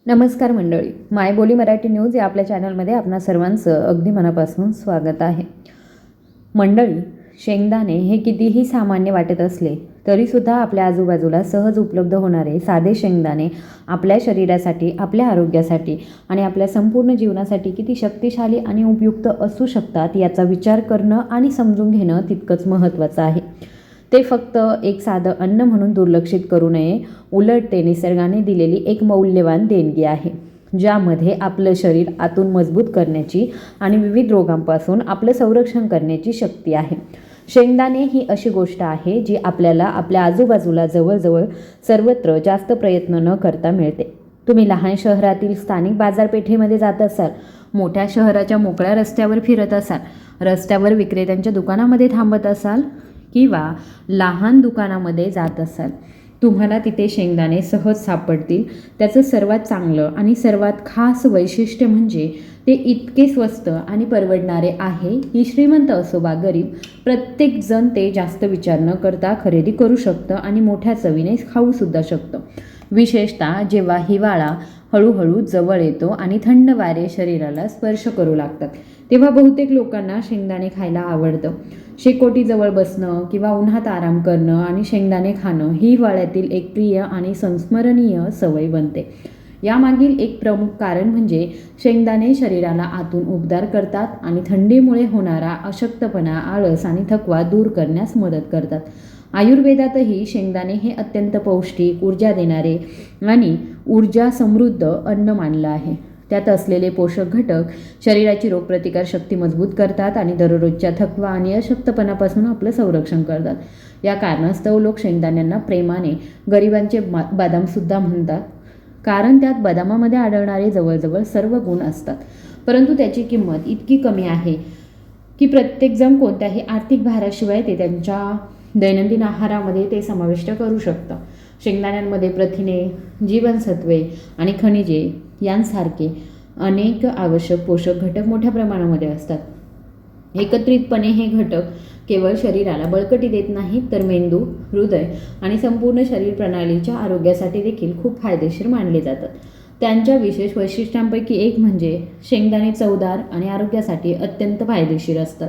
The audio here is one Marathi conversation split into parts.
नमस्कार मंडळी, मायबोली मराठी न्यूज या आपल्या चॅनलमध्ये आपणा सर्वांचं अगदी मनापासून स्वागत आहे. मंडळी, शेंगदाणे हे कितीही सामान्य वाटत असले तरीसुद्धा आपल्या आजूबाजूला सहज उपलब्ध होणारे साधे शेंगदाणे आपल्या शरीरासाठी, आपल्या आरोग्यासाठी आणि आपल्या संपूर्ण जीवनासाठी किती शक्तिशाली आणि उपयुक्त असू शकतात याचा विचार करणं आणि समजून घेणं तितकंच महत्त्वाचं आहे. ते फक्त एक साधं अन्न म्हणून दुर्लक्षित करू नये, उलट ते निसर्गाने दिलेली एक मौल्यवान देणगी आहे, ज्यामध्ये आपलं शरीर आतून मजबूत करण्याची आणि विविध रोगांपासून आपलं संरक्षण करण्याची शक्ती आहे. शेंगदाणे ही अशी गोष्ट आहे जी आपल्याला आपल्या आजूबाजूला जवळजवळ सर्वत्र जास्त प्रयत्न न करता मिळते. तुम्ही लहान शहरातील स्थानिक बाजारपेठेमध्ये जात असाल, मोठ्या शहराच्या मोकळ्या रस्त्यावर फिरत असाल, रस्त्यावर विक्रेत्यांच्या दुकानामध्ये थांबत असाल किंवा लहान दुकानामध्ये जात असाल, तुम्हाला तिथे शेंगदाणे सहज सापडतील. त्याचं सर्वात चांगलं आणि सर्वात खास वैशिष्ट्य म्हणजे ते इतके स्वस्त आणि परवडणारे आहे की श्रीमंत असो वा गरीब, प्रत्येकजण ते जास्त विचार न करता खरेदी करू शकतं आणि मोठ्या चवीने खाऊसुद्धा शकतं. विशेषतः जेव्हा हिवाळा हळूहळू जवळ येतो आणि थंड वारे शरीराला स्पर्श करू लागतात, तेव्हा बहुतेक लोकांना शेंगदाणे खायला आवडतं. शेकोटीजवळ बसणं किंवा उन्हात आराम करणं आणि शेंगदाणे खाणं ही हिवाळ्यातील एक प्रिय आणि संस्मरणीय सवय बनते. यामागील एक प्रमुख कारण म्हणजे शेंगदाणे शरीराला आतून उबदार करतात आणि थंडीमुळे होणारा अशक्तपणा, आळस आणि थकवा दूर करण्यास मदत करतात. आयुर्वेदातही शेंगदाणे हे अत्यंत पौष्टिक, ऊर्जा देणारे आणि ऊर्जा समृद्ध अन्न मानलं आहे. त्यात असलेले पोषक घटक शरीराची रोगप्रतिकार शक्ती मजबूत करतात आणि दररोजच्या थकवा आणि अशक्तपणापासून आपलं संरक्षण करतात. या कारणास्तव लोक शेंगदाण्यांना प्रेमाने गरिबांचे बदामसुद्धा म्हणतात, कारण त्यात बदामामध्ये आढळणारे जवळजवळ सर्व गुण असतात. परंतु त्याची किंमत इतकी कमी आहे की प्रत्येकजण कोणत्याही आर्थिक भाराशिवाय ते त्यांच्या दैनंदिन आहारामध्ये ते समाविष्ट करू शकतं. शेंगदाण्यांमध्ये प्रथिने, जीवनसत्वे आणि खनिजे यांसारखे अनेक आवश्यक पोषक घटक मोठ्या प्रमाणामध्ये असतात. एकत्रितपणे हे घटक केवळ शरीराला बळकटी देत नाहीत, तर मेंदू, हृदय आणि संपूर्ण शरीर प्रणालीच्या आरोग्यासाठी देखील खूप फायदेशीर मानले जातात. त्यांच्या विशेष वैशिष्ट्यांपैकी एक म्हणजे शेंगदाणे चवदार आणि आरोग्यासाठी अत्यंत फायदेशीर असतात.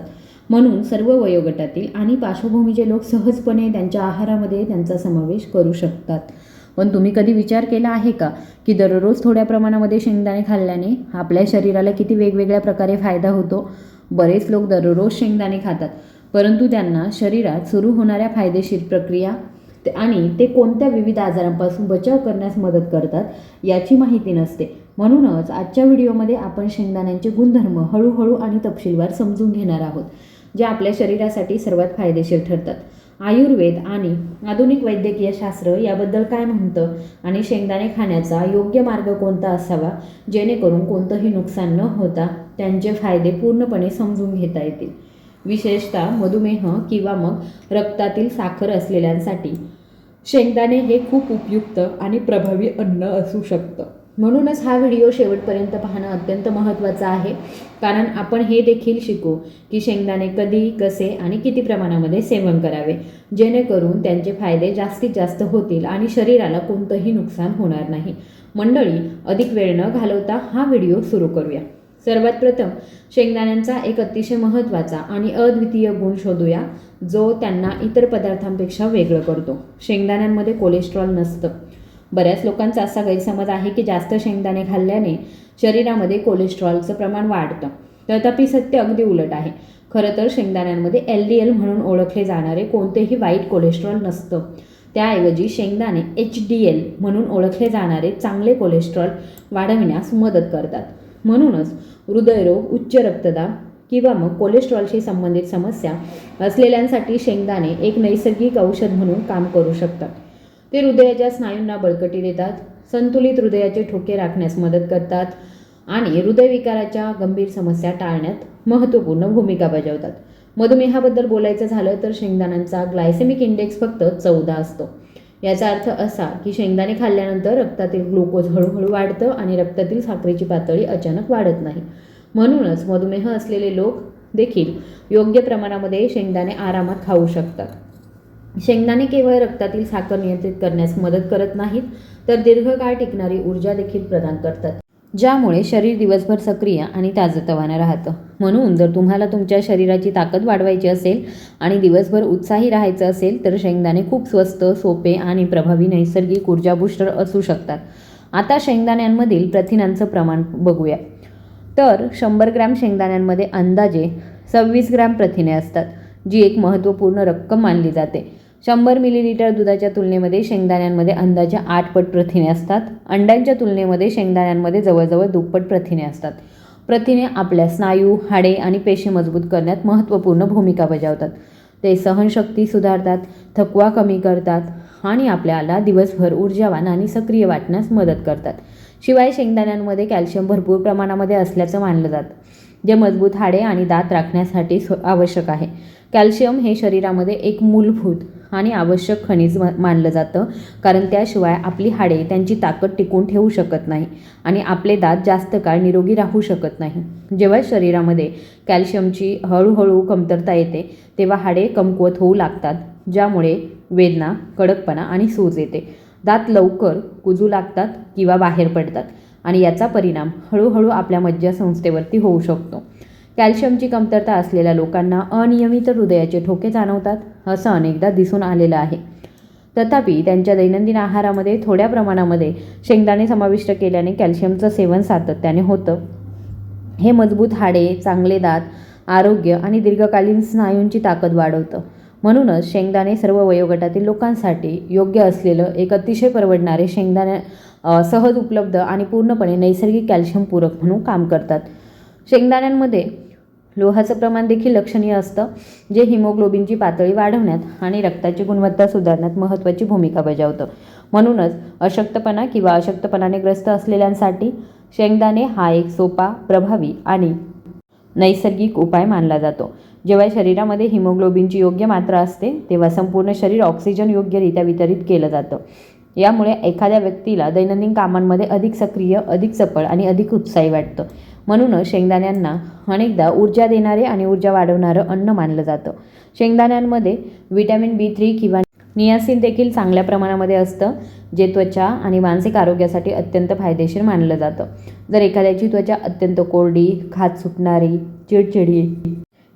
म्हणून सर्व वयोगटातील आणि पार्श्वभूमीचे लोक सहजपणे त्यांच्या आहारामध्ये त्यांचा समावेश करू शकतात. पण तुम्ही कधी विचार केला आहे का की दररोज थोड्या प्रमाणामध्ये शेंगदाणे खाल्ल्याने आपल्या शरीराला किती वेगवेगळ्या प्रकारे फायदा होतो? बरेच लोक दररोज शेंगदाणे खातात, परंतु त्यांना शरीरात सुरू होणाऱ्या फायदेशीर प्रक्रिया आणि ते कोणत्या विविध आजारांपासून बचाव करण्यास मदत करतात याची माहिती नसते. म्हणूनच आजच्या व्हिडिओमध्ये आपण शेंगदाण्यांचे गुणधर्म हळूहळू आणि तपशीलवार समजून घेणार आहोत, जे आपल्या शरीरासाठी सर्वात फायदेशीर ठरतात. आयुर्वेद आणि आधुनिक वैद्यकीय शास्त्र याबद्दल काय म्हणतं आणि शेंगदाणे खाण्याचा योग्य मार्ग कोणता असावा, जेणेकरून कोणतंही नुकसान न होता त्यांचे फायदे पूर्णपणे समजून घेता येतील. विशेषतः मधुमेह किंवा मग रक्तातील साखर असलेल्यांसाठी शेंगदाणे हे खूप उपयुक्त आणि प्रभावी अन्न असू शकतं. म्हणूनच हा व्हिडिओ शेवटपर्यंत पाहणं अत्यंत महत्त्वाचं आहे, कारण आपण हे देखील शिकू की शेंगदाणे कधी, कसे आणि किती प्रमाणामध्ये सेवन करावे, जेणेकरून त्यांचे फायदे जास्तीत जास्त होतील आणि शरीराला कोणतंही नुकसान होणार नाही. मंडळी, अधिक वेळ न घालवता हा व्हिडिओ सुरू करूया. सर्वात प्रथम शेंगदाण्यांचा एक अतिशय महत्त्वाचा आणि अद्वितीय गुण शोधूया, जो त्यांना इतर पदार्थांपेक्षा वेगळं करतो. शेंगदाण्यांमध्ये कोलेस्ट्रॉल नसतं. बऱ्याच लोकांचा असा गैरसमज आहे की जास्त शेंगदाणे खाल्ल्याने शरीरामध्ये कोलेस्ट्रॉलचं प्रमाण वाढतं. तथापि सत्य अगदी उलट आहे. खरं तर शेंगदाण्यांमध्ये LDL म्हणून ओळखले जाणारे कोणतेही वाईट कोलेस्ट्रॉल नसतं. त्याऐवजी शेंगदाणे HDL म्हणून ओळखले जाणारे चांगले कोलेस्ट्रॉल वाढविण्यास मदत करतात. म्हणूनच हृदयरोग, उच्च रक्तदाब किंवा मग कोलेस्ट्रॉलशी संबंधित समस्या असलेल्यांसाठी शेंगदाणे एक नैसर्गिक औषध म्हणून काम करू शकतात. ते हृदयाच्या स्नायूंना बळकटी देतात, संतुलित हृदयाचे ठोके राखण्यास मदत करतात आणि हृदयविकाराच्या गंभीर समस्या टाळण्यात महत्त्वपूर्ण भूमिका बजावतात. मधुमेहाबद्दल बोलायचं झालं तर शेंगदाण्यांचा ग्लायसेमिक इंडेक्स फक्त 14 असतो. याचा अर्थ असा की शेंगदाणे खाल्ल्यानंतर रक्तातील ग्लुकोज हळूहळू वाढतं आणि रक्तातील साखरेची पातळी अचानक वाढत नाही. म्हणूनच मधुमेह असलेले लोक देखील योग्य प्रमाणामध्ये शेंगदाणे आरामात खाऊ शकतात. शेंगदाणे केवळ रक्तातील साखर नियंत्रित करण्यास मदत करत नाहीत, तर दीर्घकाळ टिकणारी ऊर्जा देखील प्रदान करतात, ज्यामुळे शरीर दिवसभर सक्रिय आणि ताजतवानं राहतं. म्हणून जर तुम्हाला तुमच्या शरीराची ताकद वाढवायची असेल आणि दिवसभर उत्साही राहायचं असेल तर शेंगदाणे खूप स्वस्त, सोपे आणि प्रभावी नैसर्गिक ऊर्जा बूस्टर असू शकतात. आता शेंगदाण्यांमधील प्रथिनांचं प्रमाण बघूया. तर 100 ग्रॅम शेंगदाण्यांमध्ये अंदाजे 26 ग्रॅम प्रथिने असतात, जी एक महत्त्वपूर्ण रक्कम मानली जाते. 100 मिलीलिटर दुधाच्या तुलनेमध्ये शेंगदाण्यांमध्ये अंदाजे 8 पट प्रथिने असतात. अंड्यांच्या तुलनेमध्ये शेंगदाण्यांमध्ये जवळजवळ दुप्पट प्रथिने असतात. प्रथिने आपल्या स्नायू, हाडे आणि पेशी मजबूत करण्यात महत्त्वपूर्ण भूमिका बजावतात. ते सहनशक्ती सुधारतात, थकवा कमी करतात आणि आपल्याला दिवसभर ऊर्जावान आणि सक्रिय वाटण्यास मदत करतात. शिवाय शेंगदाण्यांमध्ये कॅल्शियम भरपूर प्रमाणामध्ये असल्याचं मानलं जातं, जे मजबूत हाडे आणि दात राखण्यासाठी आवश्यक आहे. कॅल्शियम हे शरीरामध्ये एक मूलभूत आणि आवश्यक खनिज मानलं जातं, कारण त्याशिवाय आपली हाडे त्यांची ताकद टिकवून ठेवू शकत नाही आणि आपले दात जास्त काळ निरोगी राहू शकत नाही. जेव्हा शरीरामध्ये कॅल्शियमची हळूहळू कमतरता येते तेव्हा हाडे कमकुवत होऊ लागतात, ज्यामुळे वेदना, कडकपणा आणि सूज येते. दात लवकर कुजू लागतात किंवा बाहेर पडतात आणि याचा परिणाम हळूहळू आपल्या मज्जासंस्थेवरती होऊ शकतो. कॅल्शियमची कमतरता असलेल्या लोकांना अनियमित हृदयाचे ठोके जाणवतात, असं अनेकदा दिसून आलेलं आहे. तथापि त्यांच्या दैनंदिन आहारामध्ये थोड्या प्रमाणामध्ये शेंगदाणे समाविष्ट केल्याने कॅल्शियमचं सेवन सातत्याने होतं. हे मजबूत हाडे, चांगले दात, आरोग्य आणि दीर्घकालीन स्नायूंची ताकद वाढवतं. म्हणूनच शेंगदाणे सर्व वयोगटातील लोकांसाठी योग्य असलेलं एक अतिशय परवडणारे शेंगदाणे सहज उपलब्ध आणि पूर्णपणे नैसर्गिक कॅल्शियम पूरक म्हणून काम करतात. शेंगदाण्यांमध्ये लोहाचं प्रमाण देखील लक्षणीय असतं, जे हिमोग्लोबिनची पातळी वाढवण्यात आणि रक्ताची गुणवत्ता सुधारण्यात महत्त्वाची भूमिका बजावतं. म्हणूनच अशक्तपणा किंवा अशक्तपणाने ग्रस्त असलेल्यांसाठी शेंगदाणे हा एक सोपा, प्रभावी आणि नैसर्गिक उपाय मानला जातो. जेव्हा शरीरामध्ये हिमोग्लोबिनची योग्य मात्रा असते तेव्हा संपूर्ण शरीर ऑक्सिजन योग्यरित्या वितरित केलं जातं. यामुळे एखाद्या व्यक्तीला दैनंदिन कामांमध्ये अधिक सक्रिय, अधिक चपळ आणि अधिक उत्साही वाटतं. म्हणूनच शेंगदाण्यांना अनेकदा ऊर्जा देणारे आणि ऊर्जा वाढवणारं अन्न मानलं जातं. शेंगदाण्यांमध्ये व्हिटॅमिन B3 किंवा नियासिन देखील चांगल्या प्रमाणामध्ये असतं, जे त्वचा आणि मानसिक आरोग्यासाठी अत्यंत फायदेशीर मानलं जातं. जर एखाद्याची त्वचा अत्यंत कोरडी, खाज सुटणारी, चिडचिडी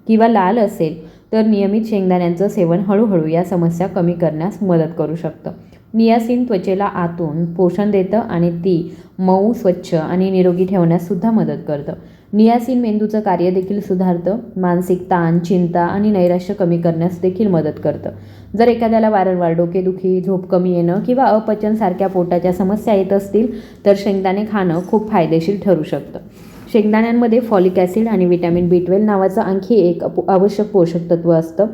किंवा लाल असेल तर नियमित शेंगदाण्यांचं सेवन हळूहळू या समस्या कमी करण्यास मदत करू शकतं. नियासिन त्वचेला आतून पोषण देतं आणि ती मऊ, स्वच्छ आणि निरोगी ठेवण्यास सुद्धा मदत करतं. नियासिन मेंदूचं कार्य देखील सुधारतं, मानसिक ताण, चिंता आणि नैराश्य कमी करण्यास देखील मदत करतं. जर एखाद्याला वारंवार डोकेदुखी, झोप कमी येणं किंवा अपचनसारख्या पोटाच्या समस्या येत असतील तर शेंगदाणे खाणं खूप फायदेशीर ठरू शकतं. शेंगदाण्यांमध्ये फॉलिक ॲसिड आणि व्हिटॅमिन B12 नावाचं आणखी एक आवश्यक पोषक तत्व असतं.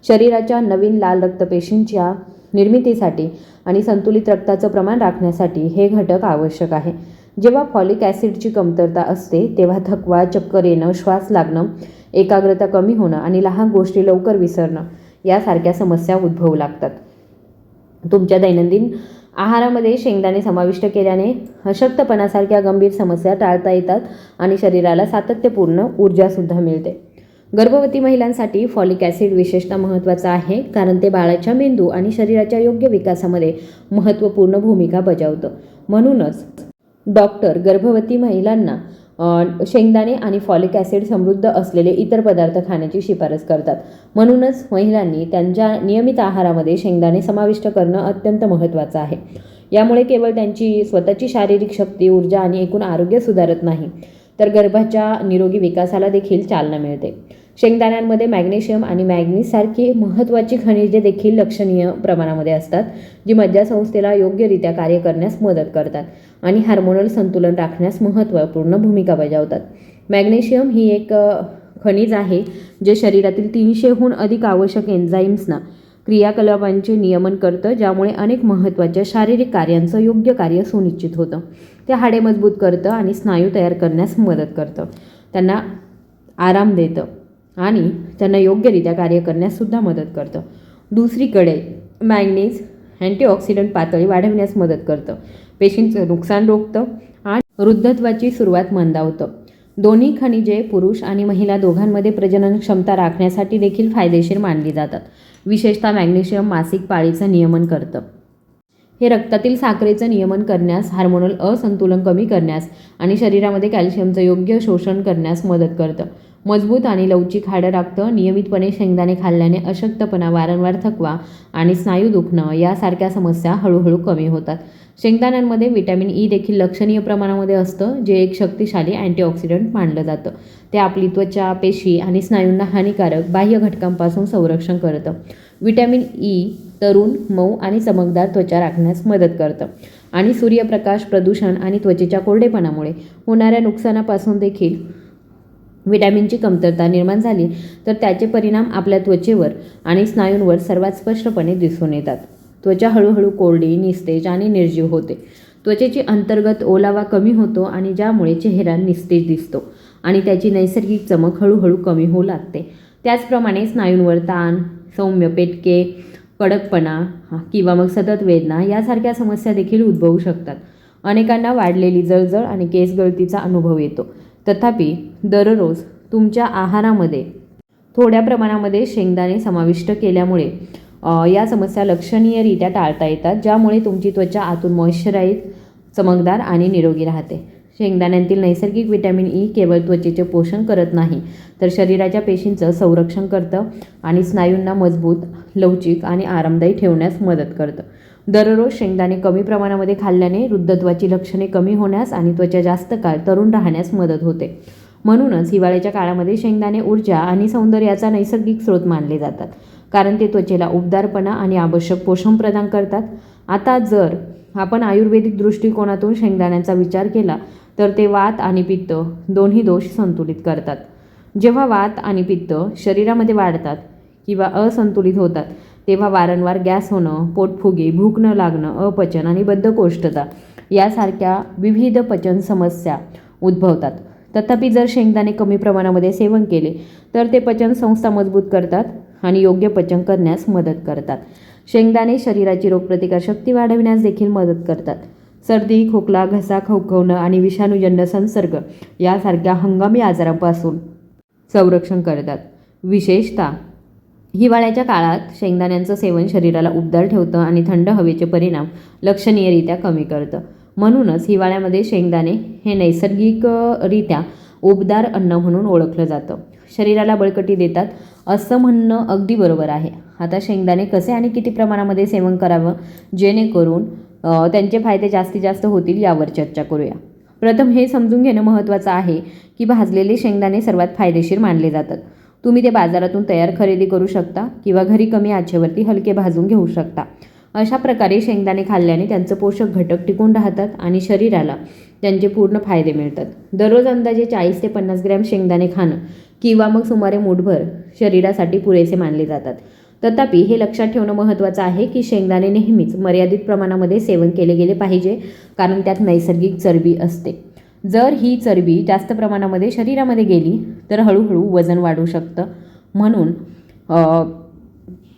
शरीराच्या नवीन लाल रक्तपेशींच्या निर्मितीसाठी आणि संतुलित रक्ताचं प्रमाण राखण्यासाठी हे घटक आवश्यक आहे. जेव्हा फॉलिक ॲसिडची कमतरता असते तेव्हा थकवा, चक्कर येणं, श्वास लागणं, एकाग्रता कमी होणं आणि लहान गोष्टी लवकर विसरणं यासारख्या समस्या उद्भवू लागतात. तुमच्या दैनंदिन आहारामध्ये शेंगदाणे समाविष्ट केल्याने अशक्तपणासारख्या गंभीर समस्या टाळता येतात आणि शरीराला सातत्यपूर्ण ऊर्जासुद्धा मिळते. गर्भवती महिलांसाठी फॉलिक ॲसिड विशेषतः महत्त्वाचं आहे, कारण ते बाळाच्या मेंदू आणि शरीराच्या योग्य विकासामध्ये महत्त्वपूर्ण भूमिका बजावतं. म्हणूनच डॉक्टर गर्भवती महिलांना शेंगदाणे आणि फॉलिक ॲसिड समृद्ध असलेले इतर पदार्थ खाण्याची शिफारस करतात. म्हणूनच महिलांनी त्यांच्या नियमित आहारामध्ये शेंगदाणे समाविष्ट करणं अत्यंत महत्त्वाचं आहे. यामुळे केवळ त्यांची स्वतःची शारीरिक शक्ती, ऊर्जा आणि एकूण आरोग्य सुधारत नाही, तर गर्भाच्या निरोगी विकासाला देखील चालना मिळते. शेंगदाण्यांमध्ये मॅग्नेशियम आणि मॅग्नीजसारखी महत्त्वाची खनिजे देखील लक्षणीय प्रमाणामध्ये असतात, जी मज्जासंस्थेला योग्यरित्या कार्य करण्यास मदत करतात आणि हार्मोनल संतुलन राखण्यास महत्त्वपूर्ण भूमिका बजावतात. मॅग्नेशियम ही एक खनिज आहे जे शरीरातील 300हून अधिक आवश्यक एन्झाईम्सना क्रियाकलापांचे नियमन करतं, ज्यामुळे अनेक महत्त्वाच्या शारीरिक कार्यांचं योग्य कार्य सुनिश्चित होतं. ते हाडे मजबूत करतं आणि स्नायू तयार करण्यास मदत करतं, त्यांना आराम देतं आणि त्यांना योग्यरित्या कार्य करण्याससुद्धा मदत करतं. दुसरीकडे मॅग्नीज अँटीऑक्सिडंट पातळी वाढवण्यास मदत करतं, पेशींचं नुकसान रोखतं आणि वृद्धत्वाची सुरुवात मंदावतं. दोन्ही खनिजे पुरुष आणि महिला दोघांमध्ये प्रजनन क्षमता राखण्यासाठी देखील फायदेशीर मानली जातात. विशेषतः मॅग्नेशियम मासिक पाळीचं नियमन करतं. हे रक्तातील साखरेचं नियमन करण्यास, हार्मोनल असंतुलन कमी करण्यास आणि शरीरामध्ये कॅल्शियमचं योग्य शोषण करण्यास मदत करतं. मजबूत आणि लवचिक हाडं राखतं. नियमितपणे शेंगदाणे खाल्ल्याने अशक्तपणा, वारंवार थकवा आणि स्नायू दुखणं यासारख्या समस्या हळूहळू कमी होतात. शेंगदाण्यांमध्ये व्हिटॅमिन ई देखील लक्षणीय प्रमाणामध्ये असतं, जे एक शक्तिशाली अँटीऑक्सिडंट मानलं जातं. ते आपली त्वचा, पेशी आणि स्नायूंना हानिकारक बाह्य घटकांपासून संरक्षण करतं. व्हिटॅमिन ई तरुण, मऊ आणि चमकदार त्वचा राखण्यास मदत करतं आणि सूर्यप्रकाश, प्रदूषण आणि त्वचेच्या कोरडेपणामुळे होणाऱ्या नुकसानापासून देखील व्हिटॅमिनची कमतरता निर्माण झाली तर त्याचे परिणाम आपल्या त्वचेवर आणि स्नायूंवर सर्वात स्पष्टपणे दिसून येतात. त्वचा हळूहळू कोरडी, निस्तेज आणि निर्जीव होते. त्वचेची अंतर्गत ओलावा कमी होतो आणि ज्यामुळे चेहरा निस्तेज दिसतो आणि त्याची नैसर्गिक चमक हळूहळू कमी होऊ लागते. त्याचप्रमाणे स्नायूंवर ताण, सौम्य पेटके, कडकपणा किंवा मग सतत वेदना यासारख्या समस्या देखील उद्भवू शकतात. अनेकांना वाढलेली जळजळ आणि केस गळतीचा अनुभव येतो. तथापि दररोज तुमच्या आहारामध्ये थोड्या प्रमाणामध्ये शेंगदाणे समाविष्ट केल्यामुळे या समस्या लक्षणीयरित्या टाळता येतात, ज्यामुळे तुमची त्वचा आतून मॉइश्चराईज, चमकदार आणि निरोगी राहते. शेंगदाण्यांतील नैसर्गिक व्हिटॅमिन ई केवळ त्वचेचे पोषण करत नाही, तर शरीराच्या पेशींचं संरक्षण करतं आणि स्नायूंना मजबूत, लवचिक आणि आरामदायी ठेवण्यास मदत करतं. दररोज शेंगदाणे कमी प्रमाणामध्ये खाल्ल्याने वृद्धत्वाची लक्षणे कमी होण्यास आणि त्वचा जास्त काळ तरुण राहण्यास मदत होते. म्हणूनच हिवाळ्याच्या काळामध्ये शेंगदाणे ऊर्जा आणि सौंदर्याचा नैसर्गिक स्रोत मानले जातात, कारण ते त्वचेला उबदारपणा आणि आवश्यक पोषण प्रदान करतात. आता जर आपण आयुर्वेदिक दृष्टिकोनातून शेंगदाण्यांचा विचार केला तर ते वात आणि पित्त दोन्ही दोष संतुलित करतात. जेव्हा वात आणि पित्त शरीरामध्ये वाढतात किंवा असंतुलित होतात तेव्हा वारंवार गॅस होणं, पोटफुगी, भूक न लागणं, अपचन आणि बद्धकोष्ठता यासारख्या विविध पचन समस्या उद्भवतात. तथापि जर शेंगदाणे कमी प्रमाणामध्ये सेवन केले तर ते पचन संस्था मजबूत करतात आणि योग्य पचन करण्यास मदत करतात. शेंगदाणे शरीराची रोगप्रतिकारशक्ती वाढविण्यास देखील मदत करतात. सर्दी, खोकला, घसा खवखवणं आणि विषाणूजन्य संसर्ग यासारख्या हंगामी आजारांपासून संरक्षण करतात. विशेषतः हिवाळ्याच्या काळात शेंगदाण्यांचं सेवन शरीराला उबदार ठेवतं आणि थंड हवेचे परिणाम लक्षणीयरित्या कमी करतं. म्हणूनच हिवाळ्यामध्ये शेंगदाणे हे नैसर्गिकरित्या उबदार अन्न म्हणून ओळखलं जातं. शरीराला बळकटी देतात असं म्हणणं अगदी बरोबर आहे. आता शेंगदाणे कसे आणि किती प्रमाणामध्ये सेवन करावं जेणेकरून त्यांचे फायदे जास्तीत जास्त होतील यावर चर्चा करूया. प्रथम हे समजून घेणं महत्त्वाचं आहे की भाजलेले शेंगदाणे सर्वात फायदेशीर मानले जातात. तुम्ही ते बाजारातून तयार खरेदी करू शकता किंवा घरी कमी आचेवरती हलके भाजून घेऊ शकता. अशा प्रकारे शेंगदाणे खाल्ल्याने त्यांचं पोषक घटक टिकून राहतात आणि शरीराला त्यांचे पूर्ण फायदे मिळतात. दररोज अंदाजे 40 ते 50 ग्रॅम शेंगदाणे खाणं किंवा मग सुमारे मूठभर शरीरासाठी पुरेसे मानले जातात. तथापि हे लक्षात ठेवणं महत्त्वाचं आहे की शेंगदाणे नेहमीच मर्यादित प्रमाणामध्ये सेवन केले गेले पाहिजे, कारण त्यात नैसर्गिक चरबी असते. जर ही चरबी जास्त प्रमाणामध्ये शरीरामध्ये गेली तर हळूहळू वजन वाढू शकतं. म्हणून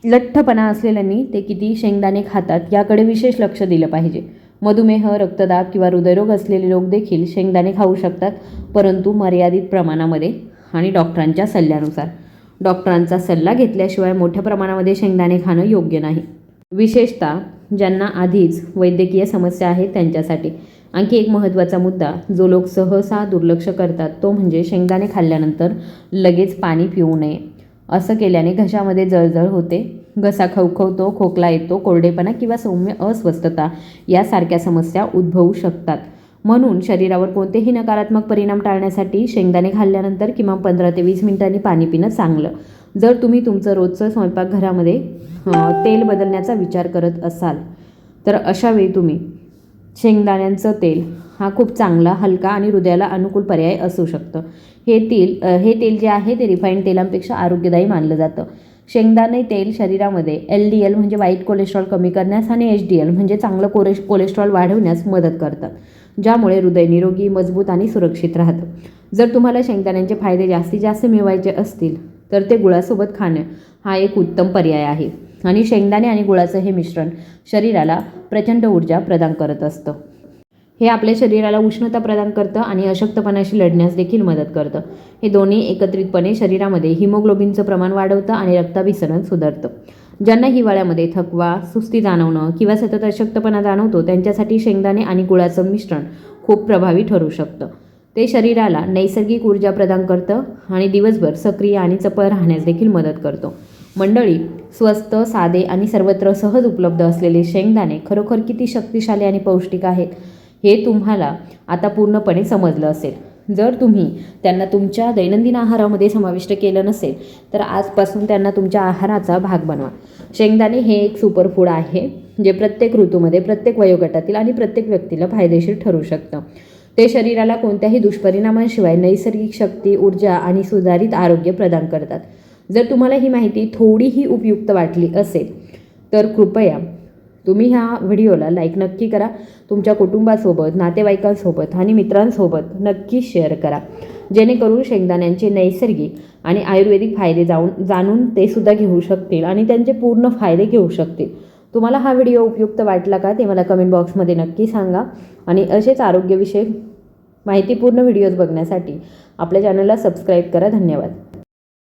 लठ्ठपणा असलेल्यांनी ते किती शेंगदाणे खातात याकडे विशेष लक्ष दिलं पाहिजे. मधुमेह, रक्तदाब किंवा हृदयरोग असलेले लोक देखील शेंगदाणे खाऊ शकतात, परंतु मर्यादित प्रमाणामध्ये आणि डॉक्टरांच्या सल्ल्यानुसार. डॉक्टरांचा सल्ला घेतल्याशिवाय मोठ्या प्रमाणामध्ये शेंगदाणे खाणं योग्य नाही, विशेषतः ज्यांना आधीच वैद्यकीय समस्या आहेत त्यांच्यासाठी. आणखी एक महत्त्वाचा मुद्दा जो लोक सहसा दुर्लक्ष करतात तो म्हणजे शेंगदाणे खाल्ल्यानंतर लगेच पाणी पिऊ नये. असं केल्याने घशामध्ये जळजळ होते, घसा खवखवतो, खोकला येतो, कोरडेपणा किंवा सौम्य अस्वस्थता यासारख्या समस्या उद्भवू शकतात. म्हणून शरीरावर कोणतेही नकारात्मक परिणाम टाळण्यासाठी शेंगदाणे खाल्ल्यानंतर किमान 15 ते 20 मिनिटांनी पाणी पिणं चांगलं. जर तुम्ही तुमचं रोजचं स्वयंपाकघरामध्ये तेल बदलण्याचा विचार करत असाल तर अशावेळी तुम्ही शेंगदाण्यांचं तेल हा खूप चांगला, हलका आणि हृदयाला अनुकूल पर्याय असू शकतं. हे तेल जे आहे ते रिफाईंड तेलांपेक्षा आरोग्यदायी मानलं जातं. शेंगदाणे तेल शरीरामध्ये LDL म्हणजे वाईट कोलेस्ट्रॉल कमी करण्यास आणि HDL म्हणजे चांगलं कोलेस्ट्रॉल वाढवण्यास मदत करतात, ज्यामुळे हृदय निरोगी, मजबूत आणि सुरक्षित राहतं. जर तुम्हाला शेंगदाण्यांचे फायदे जास्तीत जास्त मिळवायचे असतील तर ते गुळासोबत खाणं हा एक उत्तम पर्याय आहे. आणि शेंगदाणे आणि गुळाचं हे मिश्रण शरीराला प्रचंड ऊर्जा प्रदान करत असतं. हे आपल्या शरीराला उष्णता प्रदान करतं आणि अशक्तपणाशी लढण्यास देखील मदत करतं. हे दोन्ही एकत्रितपणे शरीरामध्ये हिमोग्लोबिनचं प्रमाण वाढवतं आणि रक्ताभिसरण सुधारतं. ज्यांना हिवाळ्यामध्ये थकवा, सुस्ती जाणवणं किंवा सतत अशक्तपणा जाणवतो त्यांच्यासाठी शेंगदाणे आणि गुळाचं मिश्रण खूप प्रभावी ठरू शकतं. ते शरीराला नैसर्गिक ऊर्जा प्रदान करतं आणि दिवसभर सक्रिय आणि चपळ राहण्यास देखील मदत करतो. मंडळी, स्वस्त, साधे आणि सर्वत्र सहज उपलब्ध असलेले शेंगदाणे खरोखर किती शक्तिशाली आणि पौष्टिक आहेत हे तुम्हाला आता पूर्णपणे समजलं असेल. जर तुम्ही त्यांना तुमच्या दैनंदिन आहारामध्ये समाविष्ट केलं नसेल तर आजपासून त्यांना तुमच्या आहाराचा भाग बनवा. शेंगदाणे हे एक सुपरफूड आहे जे प्रत्येक ऋतूमध्ये, प्रत्येक वयोगटातील आणि प्रत्येक व्यक्तीला फायदेशीर ठरू शकतं. ते शरीराला कोणत्याही दुष्परिणामांशिवाय नैसर्गिक शक्ती, ऊर्जा आणि सुधारित आरोग्य प्रदान करतात. जर तुम्हाला ही माहिती थोडीही उपयुक्त वाटली असेल तर कृपया तुम्ही ह्या व्हिडिओला लाईक नक्की करा. तुमच्या कुटुंबासोबत, नातेवाईकांसोबत आणि मित्रांसोबत नक्की शेअर करा, जेणेकरून शेंगदाण्यांचे नैसर्गिक आणि आयुर्वेदिक फायदे जाणून ते सुद्धा घेऊ शकतील आणि त्यांचे पूर्ण फायदे घेऊ शकतील. तुम्हाला हा व्हिडिओ उपयुक्त वाटला का ते मला कमेंट बॉक्समध्ये नक्की सांगा. आणि असेच आरोग्यविषयक माहितीपूर्ण व्हिडिओज बघण्यासाठी आपल्या चॅनलला सबस्क्राईब करा. धन्यवाद.